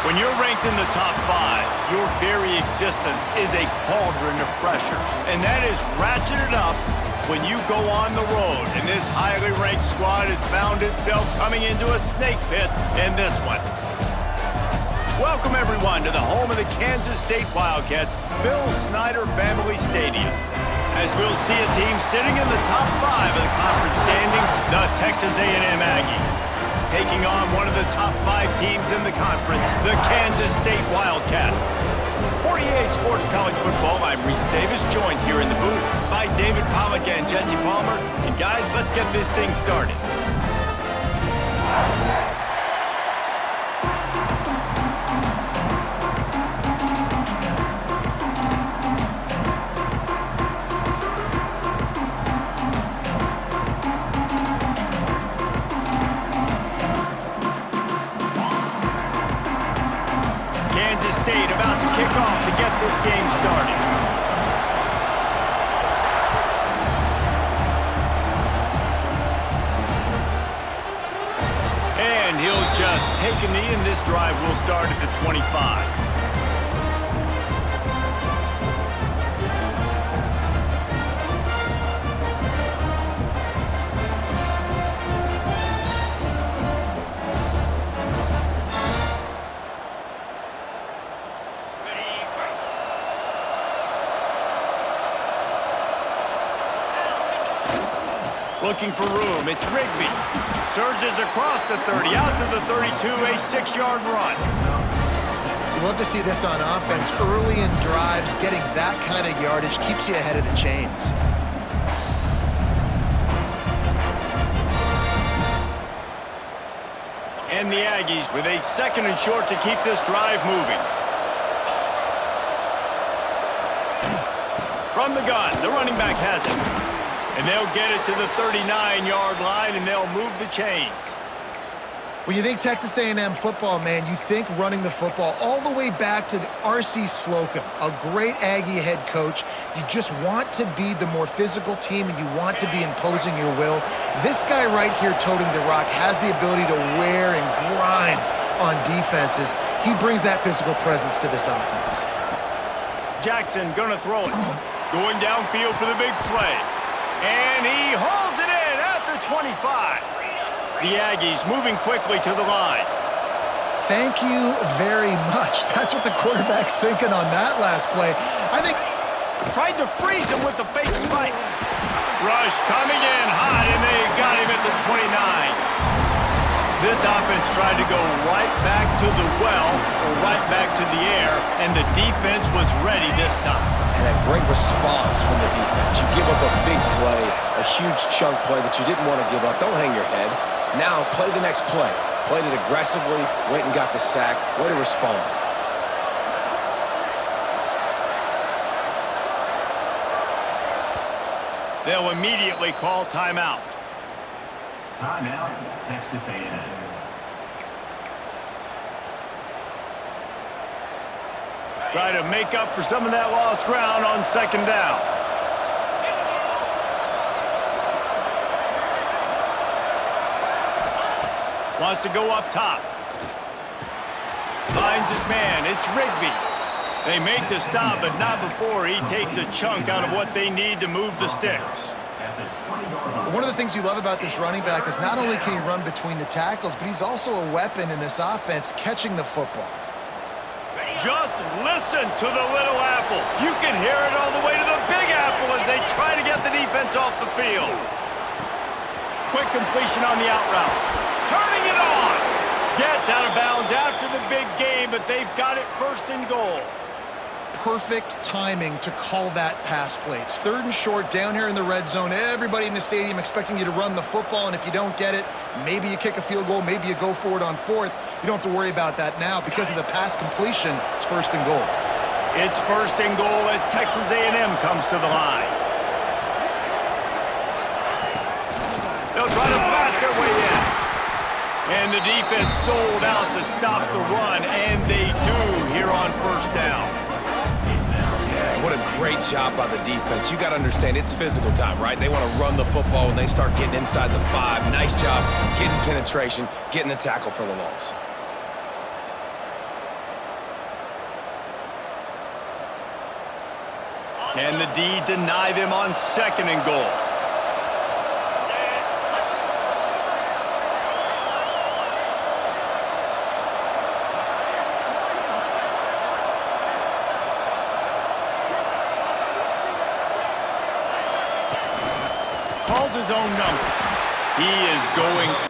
When you're ranked in the top 5, your very existence is a cauldron of pressure. And that is ratcheted up when you go on the road. And this highly ranked squad has found itself coming into a snake pit in this one. Welcome, everyone, to the home of the Kansas State Wildcats, Bill Snyder Family Stadium. As we'll see a team sitting in the top 5 of the conference standings, the Texas A&M Aggies, taking on one of the top 5 teams in the conference, the Kansas State Wildcats. For EA Sports College Football, I'm Reese Davis, joined here in the booth by David Pollack and Jesse Palmer. And guys, let's get this thing started. State about to kick off to get this game started. And he'll just take a knee, and this drive will start at the 25. Looking for room, it's Rigby. Surges across the 30, out to the 32, a 6-yard run. You love to see this on offense. Early in drives, getting that kind of yardage keeps you ahead of the chains. And the Aggies with a 2nd and short to keep this drive moving. From the gun, the running back has it. And they'll get it to the 39-yard line, and they'll move the chains. When you think Texas A&M football, man, you think running the football all the way back to the R.C. Slocum, a great Aggie head coach. You just want to be the more physical team, and you want to be imposing your will. This guy right here toting the rock has the ability to wear and grind on defenses. He brings that physical presence to this offense. Jackson gonna throw it. Going downfield for the big play. And he hauls it in at the 25. The Aggies moving quickly to the line. Thank you very much. That's what the quarterback's thinking on that last play. I think... Tried to freeze him with a fake spike. Rush coming in hot, and they got him at the 29. This offense tried to go right back to the well, or right back to the air, and the defense was ready this time. And a great response from the defense. You give up a big play, a huge chunk play that you didn't want to give up. Don't hang your head. Now play the next play. Played it aggressively, went and got the sack. Way to respond. They'll immediately call timeout. Timeout, Texas A&M. Try to make up for some of that lost ground on 2nd down. Wants to go up top. Finds his man. It's Rigby. They make the stop, but not before he takes a chunk out of what they need to move the sticks. One of the things you love about this running back is not only can he run between the tackles, but he's also a weapon in this offense catching the football. Just listen to the little apple. You can hear it all the way to the big apple as they try to get the defense off the field. Quick completion on the out route. Turning it on. Gets out of bounds after the big game, but they've got it 1st and goal. Perfect timing to call that pass play. It's 3rd and short down here in the red zone. Everybody in the stadium expecting you to run the football, and if you don't get it, maybe you kick a field goal, maybe you go for it on 4th. You don't have to worry about that now. Because of the pass completion, it's 1st and goal. It's 1st and goal as Texas A&M comes to the line. They'll try to blast their way in. And the defense sold out to stop the run, and they do here on 1st down. What a great job by the defense. You got to understand, it's physical time, right? They want to run the football when they start getting inside the 5. Nice job getting penetration, getting the tackle for the loss. Can the D deny them on 2nd and goal? Calls his own number. He is going...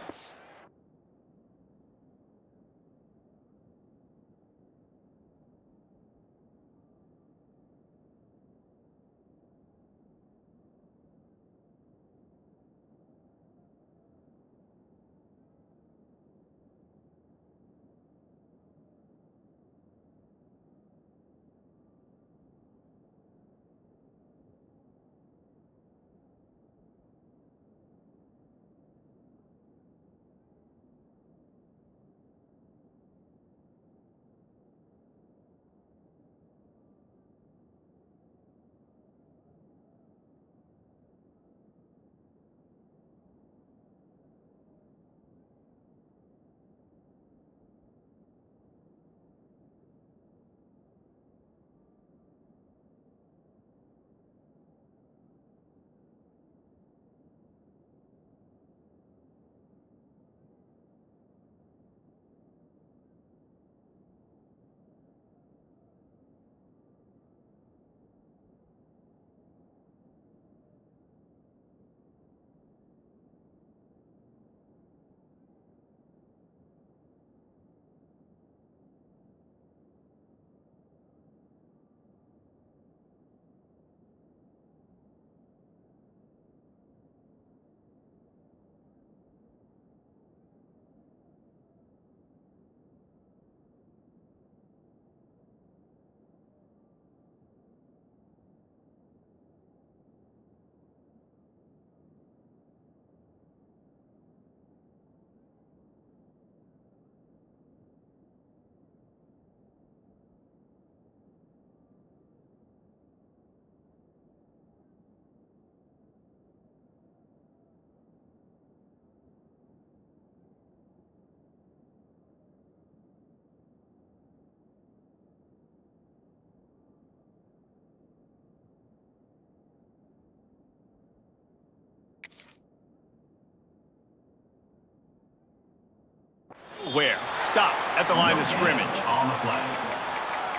Where? Stop at the line of scrimmage. On the play.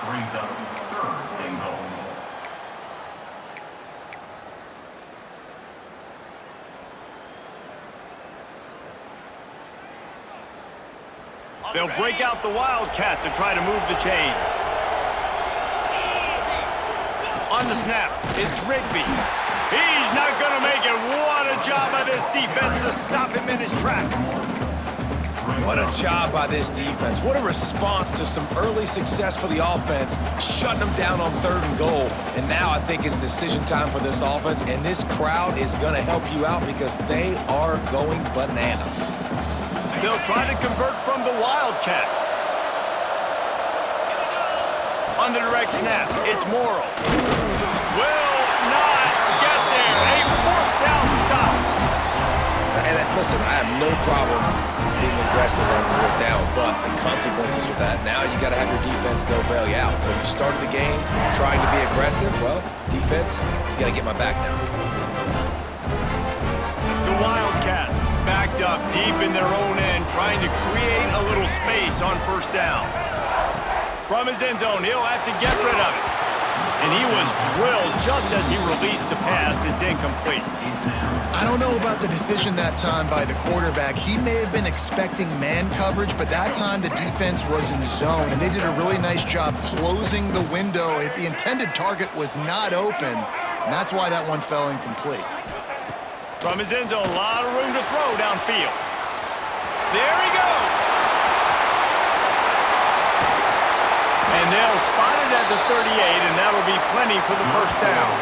Brings up 3rd and goal. They'll break out the Wildcat to try to move the chains. On the snap, it's Rigby. He's not going to make it. What a job by this defense to stop him in his tracks. What a job by this defense. What a response to some early success for the offense, shutting them down on 3rd and goal. And now I think it's decision time for this offense, and this crowd is going to help you out because they are going bananas. They'll try to convert from the Wildcat. On the direct snap, it's Morrow. Will not get there. A 4th down stop. And listen, I have no problem being aggressive on 4th down, but the consequences of that, now you got to have your defense go bail you out. So you started the game trying to be aggressive. Well, defense, you got to get my back now. The Wildcats backed up deep in their own end, trying to create a little space on 1st down. From his end zone, he'll have to get rid of it. And he was drilled just as he released the pass. It's incomplete. I don't know about the decision that time by the quarterback. He may have been expecting man coverage, but that time the defense was in zone, and they did a really nice job closing the window. The intended target was not open, and that's why that one fell incomplete. From his end zone, a lot of room to throw downfield. There he goes. And they'll spot it at the 38, and that'll be plenty for the 1st down.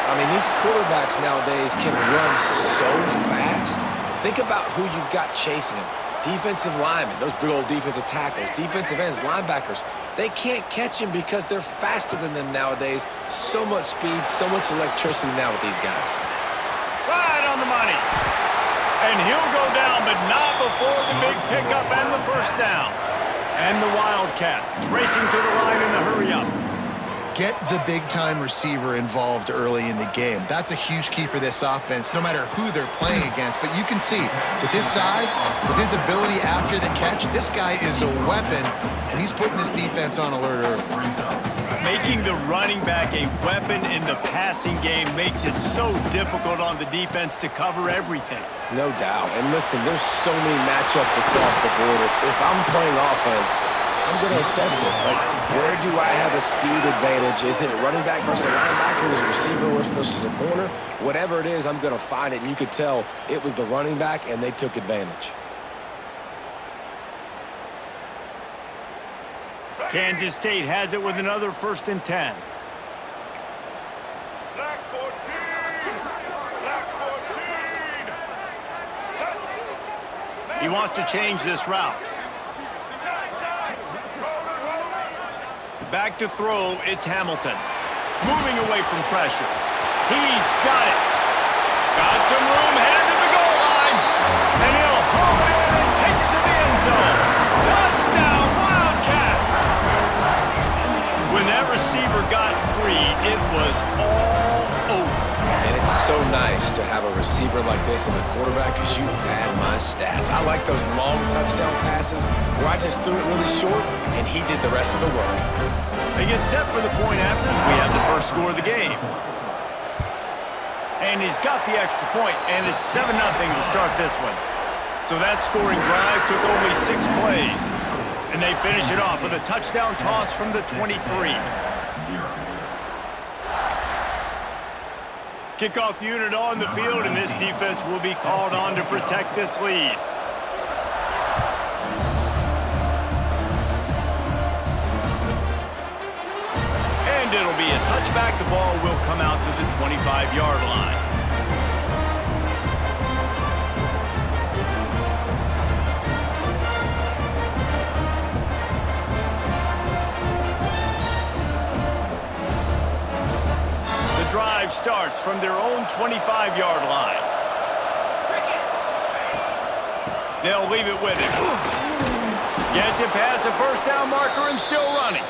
I mean, these quarterbacks nowadays can run so fast. Think about who you've got chasing them. Defensive linemen, those big old defensive tackles, defensive ends, linebackers. They can't catch him because they're faster than them nowadays. So much speed, so much electricity now with these guys. Right on the money. And he'll go down, but not before the big pickup and the 1st down. And the Wildcats racing to the line in a hurry up. get the big-time receiver involved early in the game. That's a huge key for this offense, no matter who they're playing against. But you can see, with his size, with his ability after the catch, this guy is a weapon, and he's putting this defense on alert early. Making the running back a weapon in the passing game makes it so difficult on the defense to cover everything. No doubt. And listen, there's so many matchups across the board. If I'm playing offense, I'm going to assess it. Like, where do I have a speed advantage? Is it a running back versus a linebacker? Is it a receiver versus a corner? Whatever it is, I'm going to find it. And you could tell it was the running back, and they took advantage. Kansas State has it with another 1st and 10. Black 14! Black 14! He wants to change this route. Back to throw, it's Hamilton. Moving away from pressure. He's got it. Got some room, headed to the goal line. And he'll home it in and take it to the end zone. Touchdown, Wildcats! When that receiver got free, it was all over. And it's so nice to have a receiver like this as a quarterback because you pad my stats. I like those long touchdown passes where I just threw it really short and he did the rest of the work. They get set for the point after as we have the first score of the game. And he's got the extra point, and it's 7-0 to start this one. So that scoring drive took only 6 plays. And they finish it off with a touchdown toss from the 23. Kickoff unit on the field, and this defense will be called on to protect this lead. And it'll be a touchback. The ball will come out to the 25-yard line. The drive starts from their own 25-yard line. They'll leave it with him. Gets it past the first down marker and still running.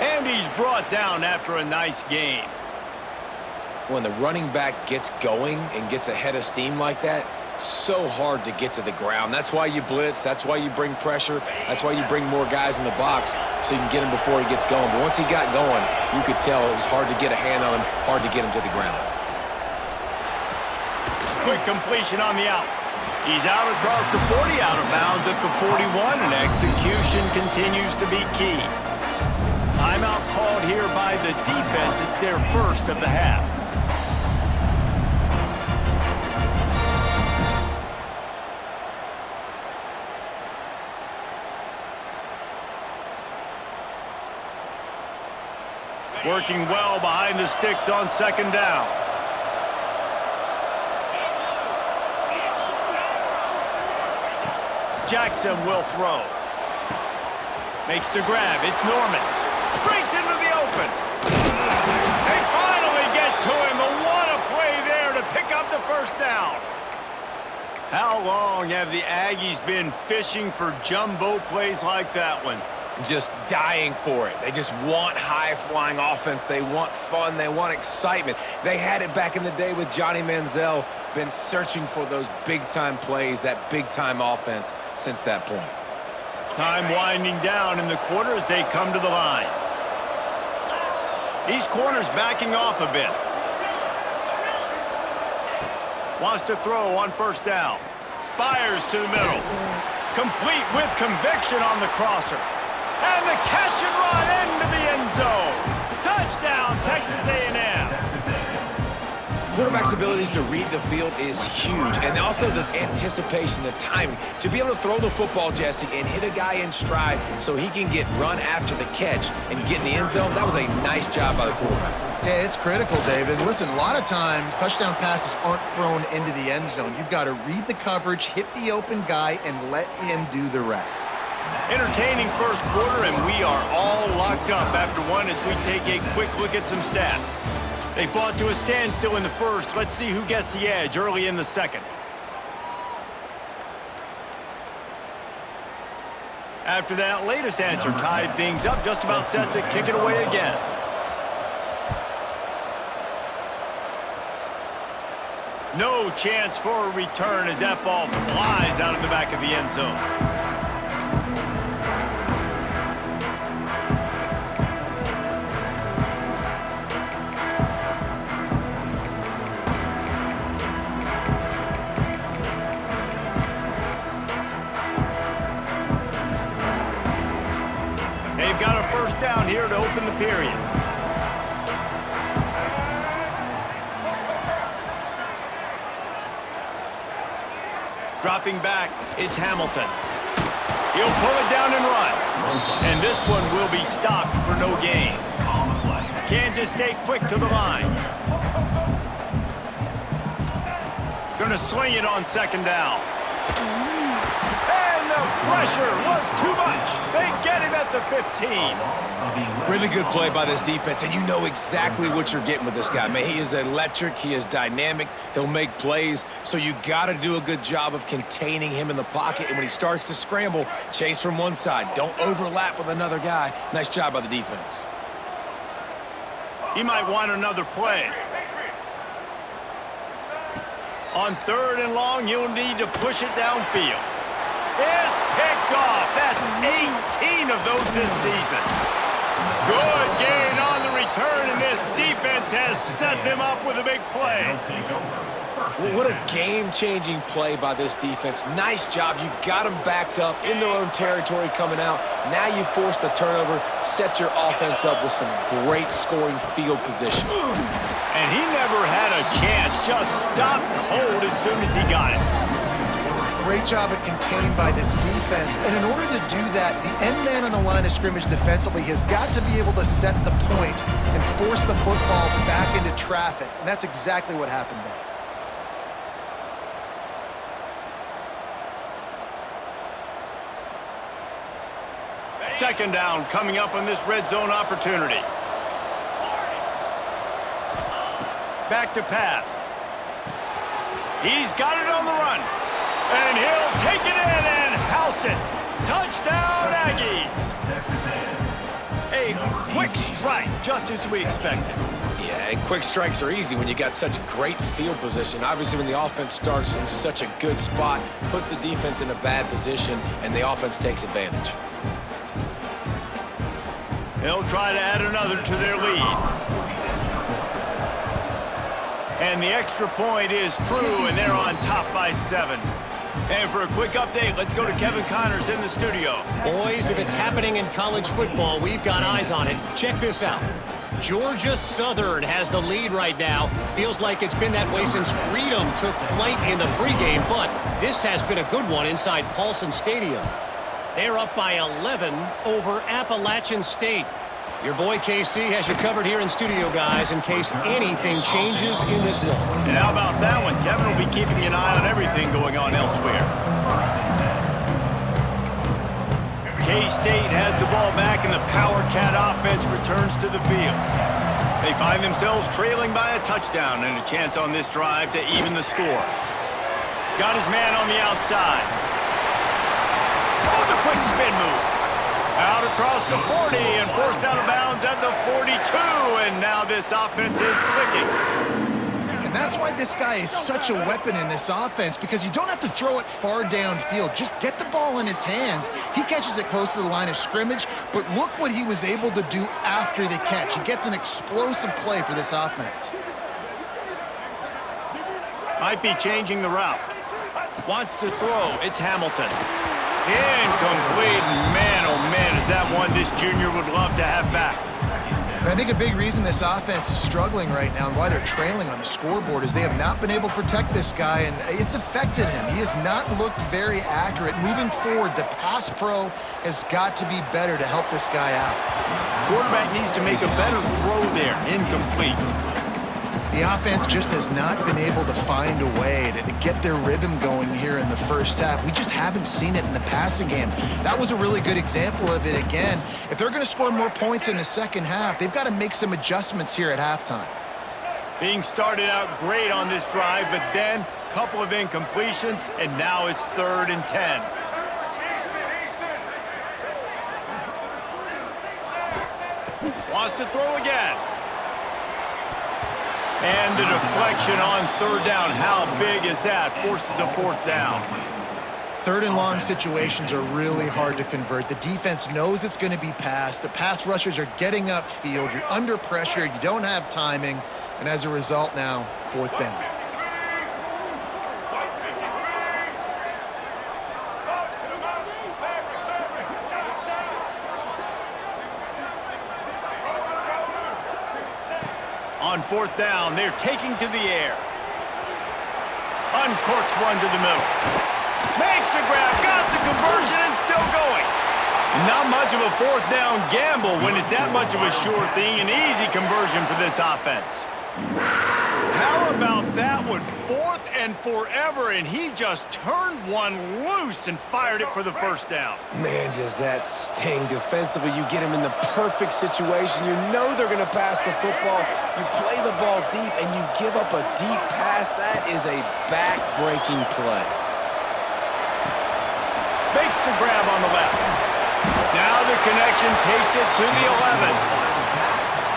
And he's brought down after a nice gain. When the running back gets going and gets ahead of steam like that, so hard to get to the ground. That's why you blitz. That's why you bring pressure. That's why you bring more guys in the box so you can get him before he gets going. But once he got going, you could tell it was hard to get a hand on him, hard to get him to the ground. Quick completion on the out. He's out across the 40, out of bounds at the 41, and execution continues to be key. Timeout called here by the defense. It's their first of the half. Working well behind the sticks on 2nd down. Jackson will throw. Makes the grab. It's Norman. Breaks into the open. They finally get to him. And what a play there to pick up the first down. How long have the Aggies been fishing for jumbo plays like that one? Just dying for it. They just want high-flying offense. They want fun. They want excitement. They had it back in the day with Johnny Manziel. Been searching for those big-time plays, that big-time offense since that point. Time winding down in the quarter as they come to the line. These corners backing off a bit. Wants to throw on 1st down. Fires to the middle. Complete with conviction on the crosser. And the catch and run into the end zone. Touchdown, Texas A&M. Quarterback's abilities to read the field is huge, and also the anticipation, the timing. To be able to throw the football, Jesse, and hit a guy in stride so he can get run after the catch and get in the end zone, that was a nice job by the quarterback. Yeah, it's critical, David. Listen, a lot of times touchdown passes aren't thrown into the end zone. You've got to read the coverage, hit the open guy, and let him do the rest. Entertaining first quarter, and we are all locked up after one as we take a quick look at some stats. They fought to a standstill in the first. Let's see who gets the edge early in the second. After that latest answer tied things up, just about set to kick it away again. No chance for a return as that ball flies out of the back of the end zone. They've got a first down here to open the period. Dropping back, it's Hamilton. He'll pull it down and run. And this one will be stopped for no gain. Kansas State quick to the line. Gonna swing it on second down. And the pressure was too much. They get him at the 15. Really good play by this defense, and you know exactly what you're getting with this guy. Man, he is electric. He is dynamic. He'll make plays, so you got to do a good job of containing him in the pocket. And when he starts to scramble, chase from one side. Don't overlap with another guy. Nice job by the defense. He might want another play. On third and long, you'll need to push it downfield. It's picked off. That's 18 of those this season. Good gain on the return, and this defense has set them up with a big play. Well, what a game-changing play by this defense. Nice job. You got them backed up in their own territory coming out. Now you force the turnover, set your offense up with some great scoring field position. And he never had a chance. Just stopped cold as soon as he got it. Great job at contained by this defense. And in order to do that, the end man on the line of scrimmage defensively has got to be able to set the point and force the football back into traffic. And that's exactly what happened there. Second down coming up on this red zone opportunity. Back to pass. He's got it on the run. And he'll take it in and house it. Touchdown, Aggies. A quick strike, just as we expected. Yeah, and quick strikes are easy when you got such great field position. Obviously, when the offense starts in such a good spot, puts the defense in a bad position, and the offense takes advantage. They'll try to add another to their lead. And the extra point is true, and they're on top by 7. And for a quick update, let's go to Kevin Connors in the studio. Boys, if it's happening in college football, we've got eyes on it. Check this out. Georgia Southern has the lead right now. Feels like it's been that way since Freedom took flight in the pregame, but this has been a good one inside Paulson Stadium. They're up by 11 over Appalachian State. Your boy KC has you covered here in studio, guys, in case anything changes in this one. And how about that one? Kevin will be keeping an eye on everything going on elsewhere. K-State has the ball back, and the Power Cat offense returns to the field. They find themselves trailing by a touchdown and a chance on this drive to even the score. Got his man on the outside. Oh, the quick spin move. Out across the 40 and forced out of bounds at the 42, and now this offense is clicking. And that's why this guy is such a weapon in this offense, because you don't have to throw it far downfield. Just get the ball in his hands. He catches it close to the line of scrimmage, but look what he was able to do after the catch. He gets an explosive play for this offense. Might be changing the route. Wants to throw. It's Hamilton. Incomplete. Man, oh man, is that one this junior would love to have back. And I think a big reason this offense is struggling right now and why they're trailing on the scoreboard is they have not been able to protect this guy, and it's affected him. He has not looked very accurate. Moving forward, the pass pro has got to be better to help this guy out. Quarterback needs to make a better throw there. Incomplete. The offense just has not been able to find a way to get their rhythm going here in the first half. We just haven't seen it in the passing game. That was a really good example of it again. If they're going to score more points in the second half, they've got to make some adjustments here at halftime. Being started out great on this drive, but then a couple of incompletions, and now it's 3rd and 10. Wants to throw again. And the deflection on third down. How big is that? Forces a fourth down. Third and long situations are really hard to convert. The defense knows it's going to be passed. The pass rushers are getting upfield. You're under pressure. You don't have timing. And as a result now, fourth down. On fourth down, they're taking to the air. Uncorks one to the middle. Makes the grab, got the conversion, and still going. Not much of a fourth down gamble when it's that much of a sure thing. An easy conversion for this offense. How about that one? Fourth and forever, and he just turned one loose and fired it for the first down. Man, does that sting defensively. You get him in the perfect situation. You know they're going to pass the football. You play the ball deep, and you give up a deep pass. That is a back-breaking play. Makes the grab on the left. Now the connection takes it to the 11.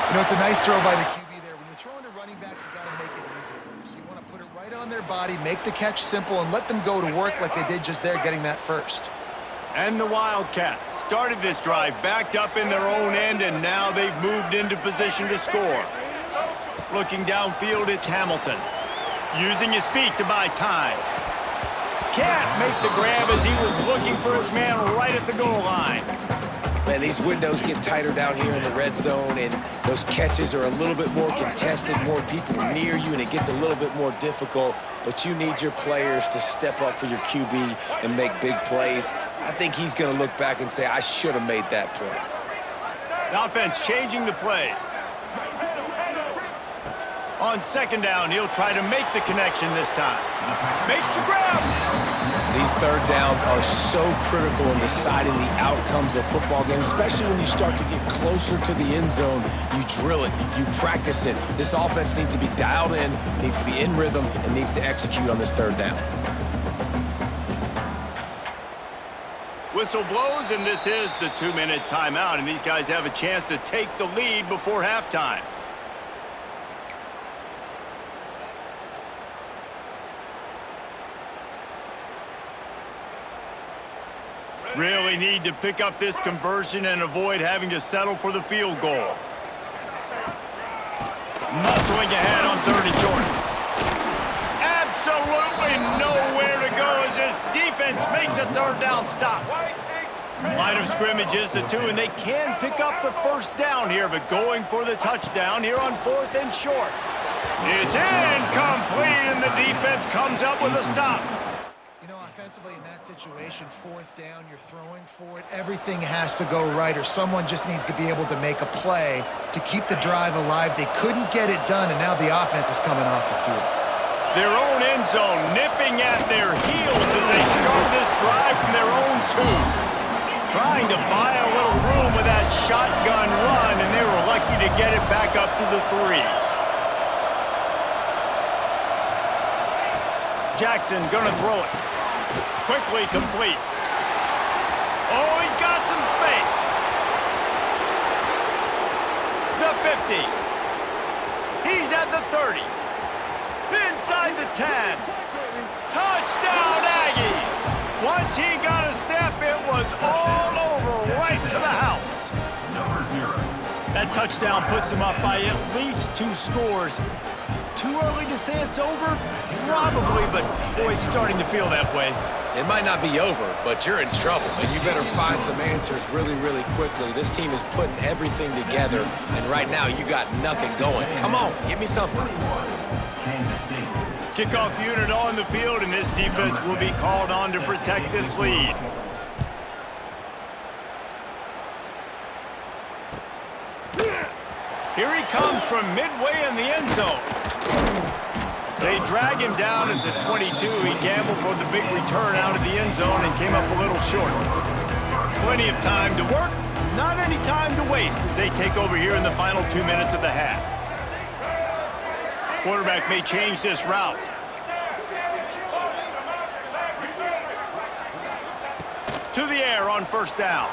You know, it's a nice throw by the QB there. When you're throwing to running backs, you got to make it easy. So you want to put it right on their body, make the catch simple, and let them go to work like they did just there, getting that first. And the Wildcats started this drive backed up in their own end, and now they've moved into position to score. Looking downfield, it's Hamilton. Using his feet to buy time. Can't make the grab as he was looking for his man right at the goal line. Man, these windows get tighter down here in the red zone, and those catches are a little bit more contested, more people near you, and it gets a little bit more difficult. But you need your players to step up for your QB and make big plays. I think he's going to look back and say, I should have made that play. The offense changing the play. On second down, he'll try to make the connection this time. Makes the grab. These third downs are so critical in deciding the outcomes of football games, especially when you start to get closer to the end zone. You drill it, you practice it. This offense needs to be dialed in, needs to be in rhythm, and needs to execute on this third down. Whistle blows, and this is the 2-minute timeout, and these guys have a chance to take the lead before halftime. Really need to pick up this conversion and avoid having to settle for the field goal. Muscling ahead on third and short. Absolutely nowhere to go as this defense makes a third down stop. Line of scrimmage is the 2, and they can pick up the first down here, but going for the touchdown here on fourth and short. It's incomplete, and the defense comes up with a stop. Offensively in that situation, fourth down, you're throwing for it. Everything has to go right, or someone just needs to be able to make a play to keep the drive alive. They couldn't get it done, and now the offense is coming off the field. Their own end zone nipping at their heels as they start this drive from their own 2. Trying to buy a little room with that shotgun run, and they were lucky to get it back up to the 3. Jackson gonna throw it. Quickly complete. Oh, he's got some space. The 50. He's at the 30. Inside the 10. Touchdown, Aggies. Once he got a step, it was all over right to the house. Number 0. That touchdown puts them up by at least 2 scores. Too early to say it's over? Probably, but boy, it's starting to feel that way. It might not be over, but you're in trouble, and you better find some answers really, really quickly. This team is putting everything together, and right now you got nothing going. Come on, give me something. Kickoff unit on the field, and this defense will be called on to protect this lead. Here he comes from midway in the end zone. They drag him down at the 22. He gambled for the big return out of the end zone and came up a little short. Plenty of time to work, not any time to waste as they take over here in the final 2 minutes of the half. Quarterback may change this route. To the air on first down.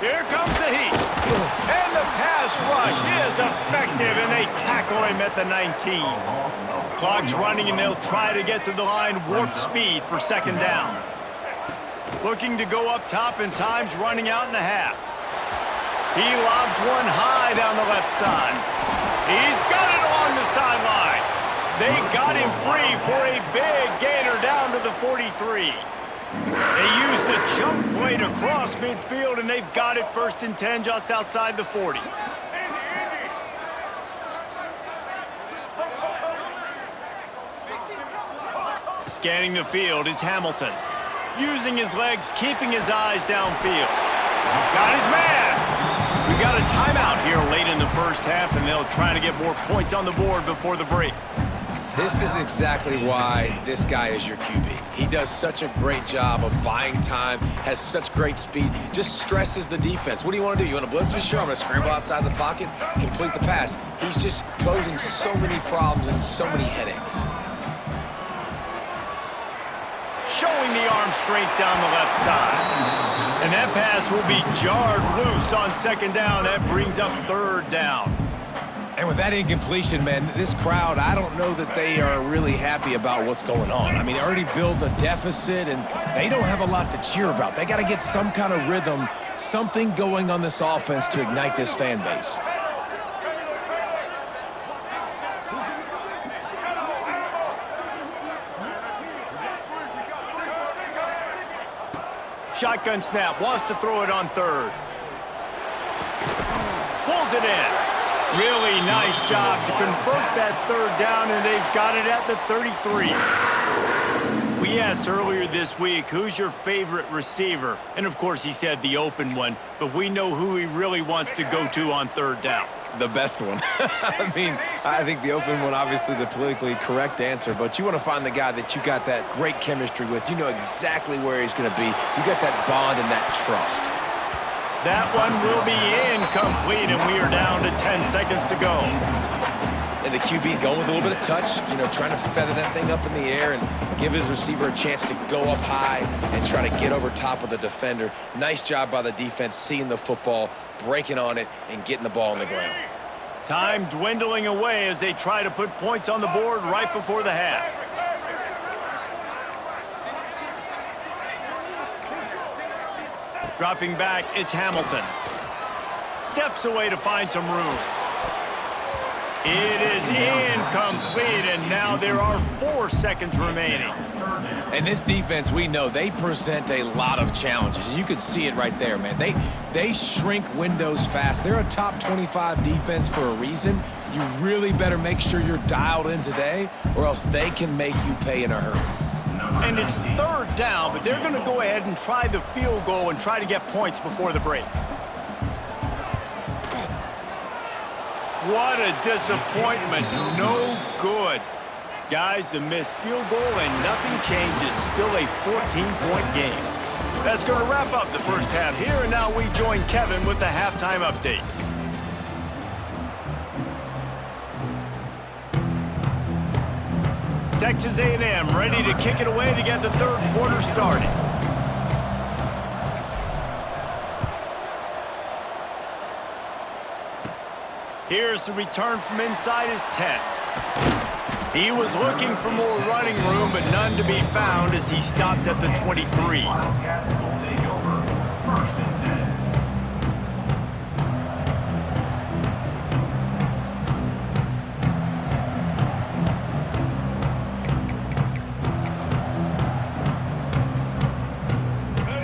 Here comes the heat. And the pass pass rush is effective, and they tackle him at the 19. Clock's running, and they'll try to get to the line warp speed for second down. Looking to go up top, and time's running out in a half. He lobs one high down the left side. He's got it along the sideline. They got him free for a big gainer down to the 43. They used the jump play to cross midfield, and they've got it 1st and 10 just outside the 40. Scanning the field, it's Hamilton. Using his legs, keeping his eyes downfield. Got his man. We got a timeout here late in the first half, and they'll try to get more points on the board before the break. This is exactly why this guy is your QB. He does such a great job of buying time, has such great speed, just stresses the defense. What do you want to do? You want to blitz me? Sure, I'm going to scramble outside the pocket, complete the pass. He's just posing so many problems and so many headaches. Showing the arm strength down the left side. And that pass will be jarred loose on second down. That brings up third down. And with that incompletion, man, this crowd, I don't know that they are really happy about what's going on. I mean, they already built a deficit, and they don't have a lot to cheer about. They got to get some kind of rhythm, something going on this offense to ignite this fan base. Shotgun snap, wants to throw it on third. Pulls it in. Really nice job to convert that third down, and they've got it at the 33. We asked earlier this week, who's your favorite receiver? And of course he said the open one, but we know who he really wants to go to on third down. The best one. I mean, I think the open one, obviously the politically correct answer, but you want to find the guy that you got that great chemistry with. You know exactly where he's going to be. You got that bond and that trust. That one will be incomplete, and we are down to 10 seconds to go. And the QB going with a little bit of touch, you know, trying to feather that thing up in the air and give his receiver a chance to go up high and try to get over top of the defender. Nice job by the defense, seeing the football, breaking on it, and getting the ball on the ground. Time dwindling away as they try to put points on the board right before the half. Dropping back, it's Hamilton. Steps away to find some room. It is incomplete, and now there are 4 seconds remaining. And this defense, we know, they present a lot of challenges, and you can see it right there, man. They shrink windows fast. They're a top 25 defense for a reason. You really better make sure you're dialed in today, or else they can make you pay in a hurry. And it's third down, but they're going to go ahead and try the field goal and try to get points before the break. What a disappointment. No good. Guys, a missed field goal and nothing changes. Still a 14-point game. That's going to wrap up the first half here, and now we join Kevin with the halftime update. Texas A&M ready to kick it away to get the third quarter started. Here's the return from inside his 10. He was looking for more running room, but none to be found as he stopped at the 23. Wildcats will take over. 1st and 10.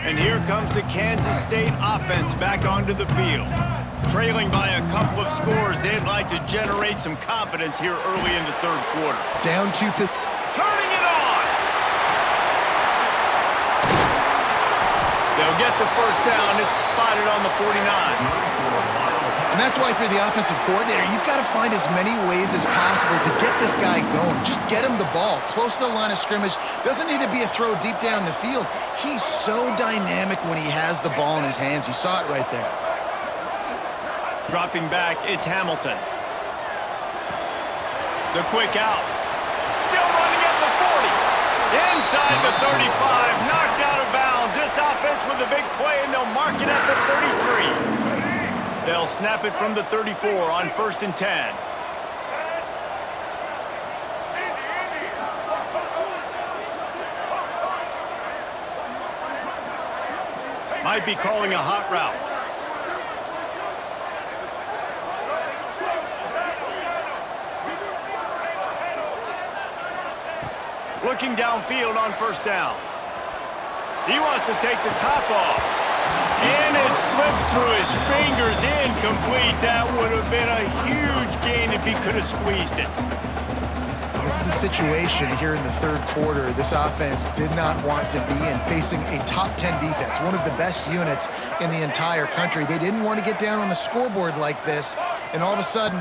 And here comes the Kansas State offense back onto the field. Trailing by a couple of scores, they'd like to generate some confidence here early in the third quarter. Down 2. Turning it on! They'll get the first down. It's spotted on the 49. And that's why for the offensive coordinator, you've got to find as many ways as possible to get this guy going. Just get him the ball close to the line of scrimmage. Doesn't need to be a throw deep down the field. He's so dynamic when he has the ball in his hands. You saw it right there. Dropping back, it's Hamilton. The quick out. Still running at the 40. Inside the 35, knocked out of bounds. This offense with a big play, and they'll mark it at the 33. They'll snap it from the 34 on 1st and 10. Might be calling a hot route. Looking downfield on 1st down. He wants to take the top off. And it slips through his fingers, incomplete. That would have been a huge gain if he could have squeezed it. This is a situation here in the 3rd quarter this offense did not want to be in, facing a top 10 defense, one of the best units in the entire country. They didn't want to get down on the scoreboard like this and all of a sudden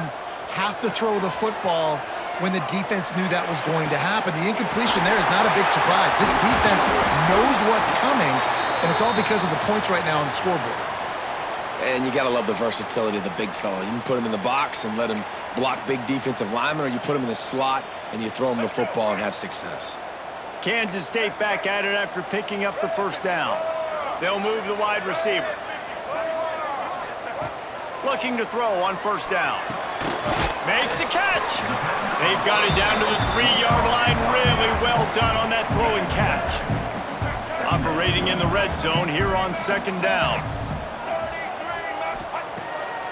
have to throw the football when the defense knew that was going to happen. The incompletion there is not a big surprise. This defense knows what's coming, and it's all because of the points right now on the scoreboard. And you got to love the versatility of the big fella. You can put him in the box and let him block big defensive linemen, or you put him in the slot and you throw him the football and have success. Kansas State back at it after picking up the 1st down. They'll move the wide receiver. Looking to throw on 1st down. Makes the catch. They've got it down to the 3-yard line. Really well done on that throw and catch. Operating in the red zone here on 2nd down.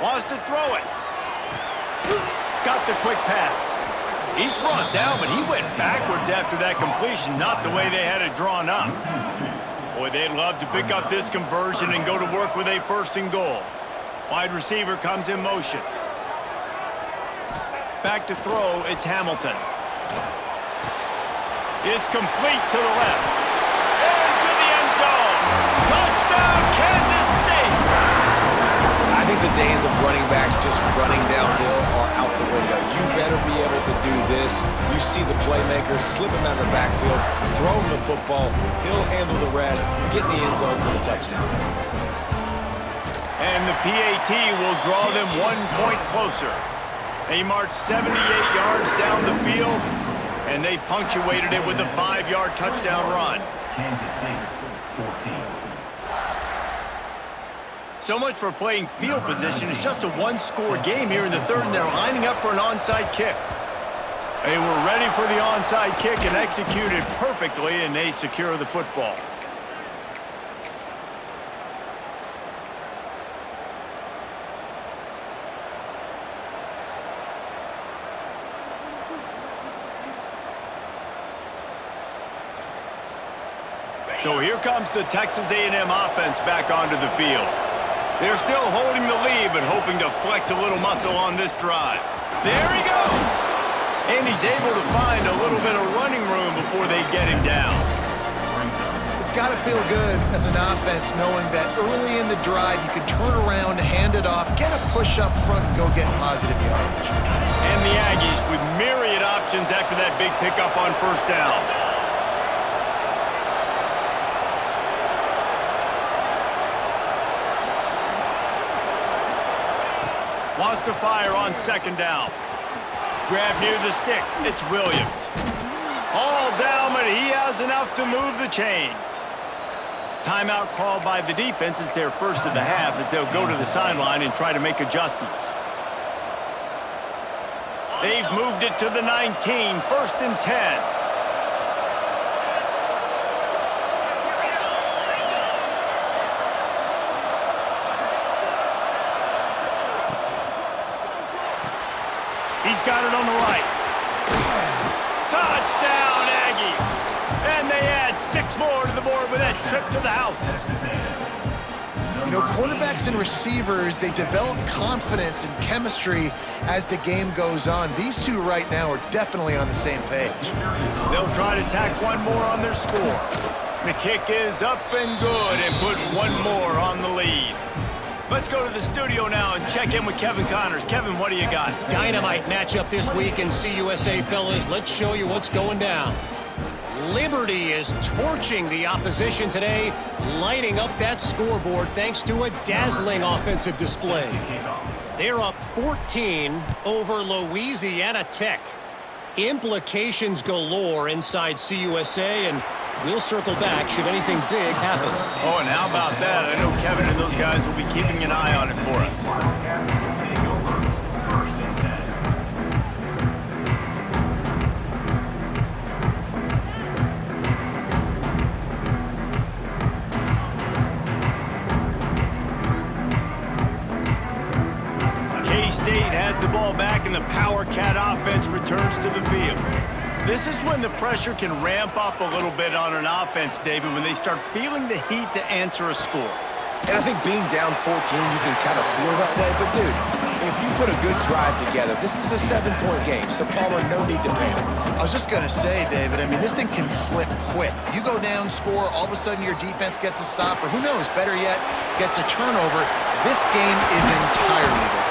Wants to throw it. Got the quick pass. He's brought down, but he went backwards after that completion, not the way they had it drawn up. Boy, they'd love to pick up this conversion and go to work with a 1st and goal. Wide receiver comes in motion. Back to throw, it's Hamilton. It's complete to the left. Into the end zone. Touchdown, Kansas State. I think the days of running backs just running downhill are out the window. You better be able to do this. You see the playmaker, slip him out of the backfield, throw him the football, he'll handle the rest, get in the end zone for the touchdown. And the PAT will draw them 1 point closer. They marched 78 yards down the field, and they punctuated it with a 5-yard touchdown run. Kansas State, 14. So much for playing field position. It's just a 1-score game here in the 3rd, and they're lining up for an onside kick. They were ready for the onside kick and executed perfectly, and they secure the football. So here comes the Texas A&M offense back onto the field. They're still holding the lead, but hoping to flex a little muscle on this drive. There he goes! And he's able to find a little bit of running room before they get him down. It's got to feel good as an offense knowing that early in the drive you can turn around, hand it off, get a push up front, and go get positive yardage. And the Aggies with myriad options after that big pickup on 1st down. Wants to fire on 2nd down. Grab near the sticks. It's Williams. All down, but he has enough to move the chains. Timeout called by the defense. It's their 1st of the half as they'll go to the sideline and try to make adjustments. They've moved it to the 19, 1st and 10. He's got it on the right. Touchdown, Aggies! And they add 6 more to the board with that trip to the house. You know, quarterbacks and receivers, they develop confidence and chemistry as the game goes on. These two right now are definitely on the same page. They'll try to tack 1 more on their score. The kick is up and good and put 1 more on the lead. Let's go to the studio now and check in with Kevin Connors. Kevin, what do you got? Dynamite matchup this week in CUSA, fellas. Let's show you what's going down. Liberty is torching the opposition today, lighting up that scoreboard thanks to a dazzling offensive display. They're up 14 over Louisiana Tech. Implications galore inside CUSA, and We'll circle back should anything big happen. Oh, and how about that? I know Kevin and those guys will be keeping an eye on it for us. Wildcats will take over 1st and 10. K-State has the ball back and the Power Cat offense returns to the field. This is when the pressure can ramp up a little bit on an offense, David, when they start feeling the heat to answer a score. And I think being down 14, you can kind of feel that way. But, dude, if you put a good drive together, this is a 7-point game, so Palmer, no need to panic. I was just going to say, David, I mean, this thing can flip quick. You go down, score, all of a sudden your defense gets a stop, or who knows, better yet, gets a turnover. This game is entirely different.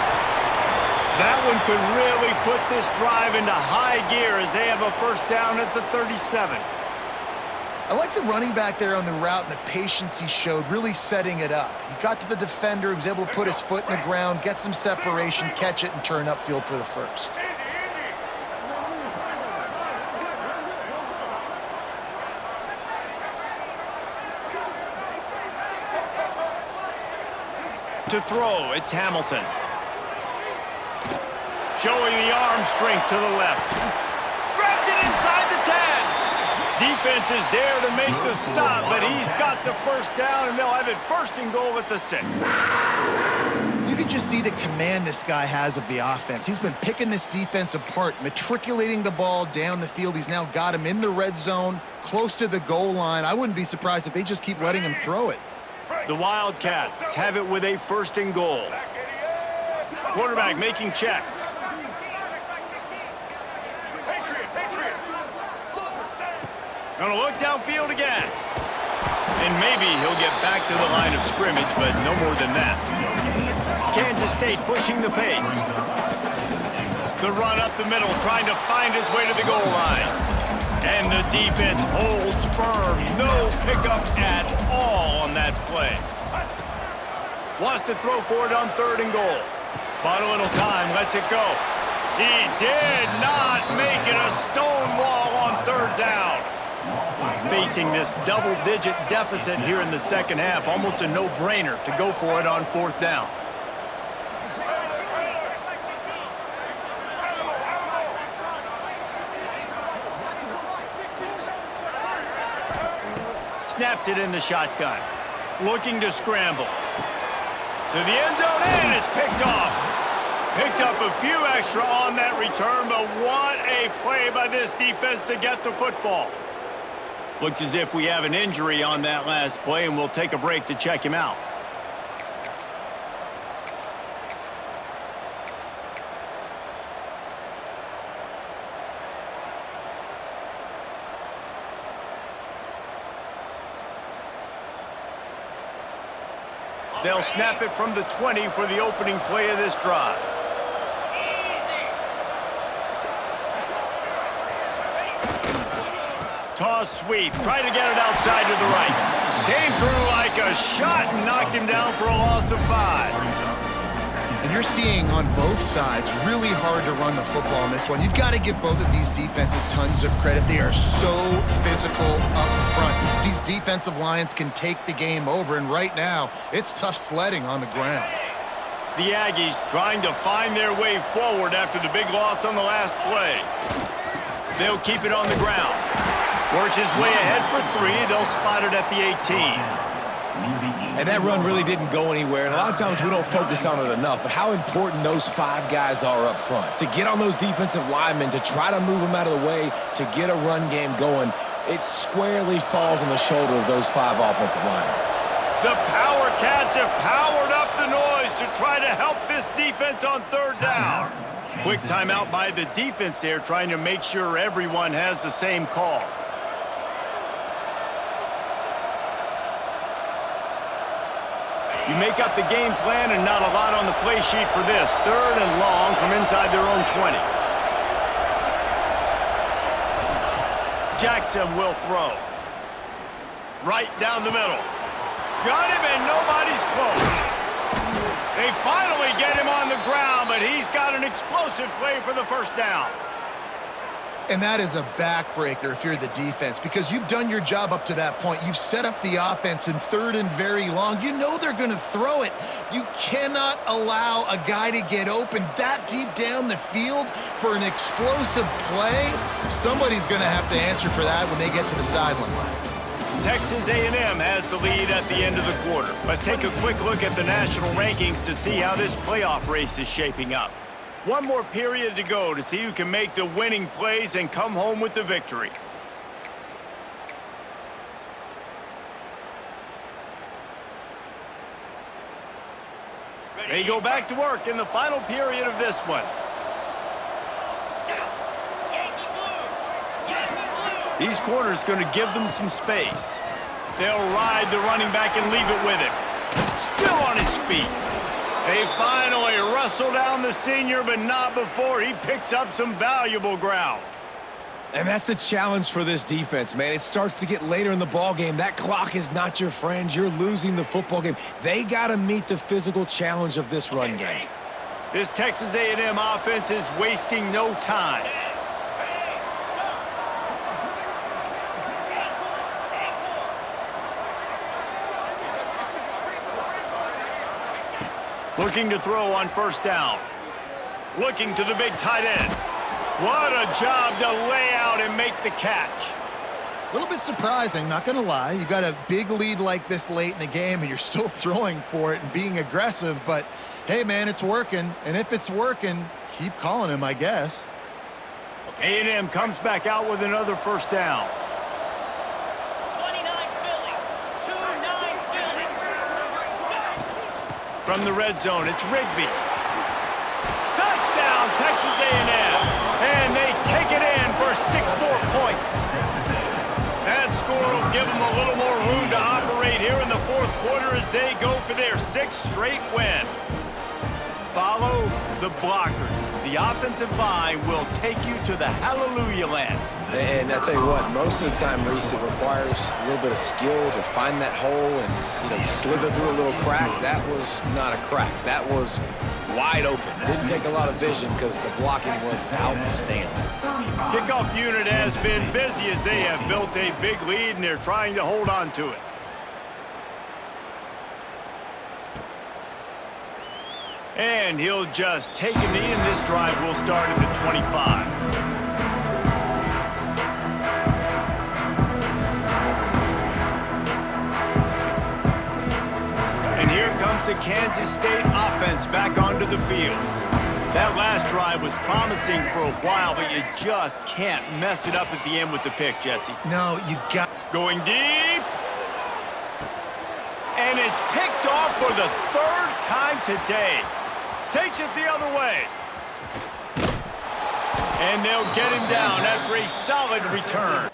That one could really put this drive into high gear as they have a 1st down at the 37. I like the running back there on the route and the patience he showed, really setting it up. He got to the defender, he was able to put his foot in the ground, get some separation, catch it, and turn upfield for the 1st. To throw, it's Hamilton. Showing the arm strength to the left. Grabs it inside the 10. Defense is there to make the stop, but he's got the 1st down, and they'll have it 1st and goal at the 6. You can just see the command this guy has of the offense. He's been picking this defense apart, matriculating the ball down the field. He's now got him in the red zone, close to the goal line. I wouldn't be surprised if they just keep letting him throw it. The Wildcats have it with a 1st and goal. Quarterback making checks. Gonna look downfield again. And maybe he'll get back to the line of scrimmage, but no more than that. Kansas State pushing the pace. The run up the middle, trying to find his way to the goal line. And the defense holds firm. No pickup at all on that play. Wants to throw for it on 3rd and goal. Bought a little time, lets it go. He did not make it a stone wall on 3rd down. Facing this double-digit deficit here in the 2nd half, almost a no-brainer to go for it on 4th down. Snaps it in the shotgun. Looking to scramble. To the end zone, and it's picked off. Picked up a few extra on that return, but what a play by this defense to get the football. Looks as if we have an injury on that last play, and we'll take a break to check him out. They'll snap it from the 20 for the opening play of this drive. Toss sweep. Try to get it outside to the right. Came through like a shot and knocked him down for a loss of 5. And you're seeing on both sides really hard to run the football in this one. You've got to give both of these defenses tons of credit. They are so physical up front. These defensive lines can take the game over, and right now, it's tough sledding on the ground. The Aggies trying to find their way forward after the big loss on the last play. They'll keep it on the ground. Works his way ahead for 3. They'll spot it at the 18. And that run really didn't go anywhere, and a lot of times we don't focus on it enough, but how important those 5 guys are up front. To get on those defensive linemen, to try to move them out of the way, to get a run game going, it squarely falls on the shoulder of those 5 offensive linemen. The Power Cats have powered up the noise to try to help this defense on 3rd down. Quick timeout by the defense there, trying to make sure everyone has the same call. You make up the game plan and not a lot on the play sheet for this. 3rd and long from inside their own 20. Jackson will throw. Right down the middle. Got him and nobody's close. They finally get him on the ground, but he's got an explosive play for the 1st down. And that is a backbreaker if you're the defense, because you've done your job up to that point. You've set up the offense in 3rd and very long. You know they're going to throw it. You cannot allow a guy to get open that deep down the field for an explosive play. Somebody's going to have to answer for that when they get to the sideline. Texas A&M has the lead at the end of the quarter. Let's take a quick look at the national rankings to see how this playoff race is shaping up. One more period to go to see who can make the winning plays and come home with the victory. They go back to work in the final period of this one. These corners going to give them some space. They'll ride the running back and leave it with him. Still on his feet. They finally wrestle down the senior, but not before he picks up some valuable ground. And that's the challenge for this defense, man. It starts to get later in the ball game. That clock is not your friend. You're losing the football game. They got to meet the physical challenge of this run game. This Texas A&M offense is wasting no time. Looking to throw on 1st down. Looking to the big tight end. What a job to lay out and make the catch. A little bit surprising, not going to lie. You got a big lead like this late in the game, and you're still throwing for it and being aggressive. But, hey, man, it's working. And if it's working, keep calling him, I guess. A&M comes back out with another 1st down. From the red zone, it's Rigby. Touchdown, Texas A&M. And they take it in for 6 more points. That score will give them a little more room to operate here in the 4th quarter as they go for their 6th straight win. Follow the blockers. The offensive line will take you to the hallelujah land. And I tell you what, most of the time, Reese, it requires a little bit of skill to find that hole and, slither through a little crack. That was not a crack. That was wide open. Didn't take a lot of vision because the blocking was outstanding. Kickoff unit has been busy as they have built a big lead and they're trying to hold on to it. And he'll just take a knee, and this drive will start at the 25. And here comes the Kansas State offense back onto the field. That last drive was promising for a while, but you just can't mess it up at the end with the pick, Jesse. No, you got... Going deep. And it's picked off for the 3rd time today. Takes it the other way. And they'll get him down after a solid return.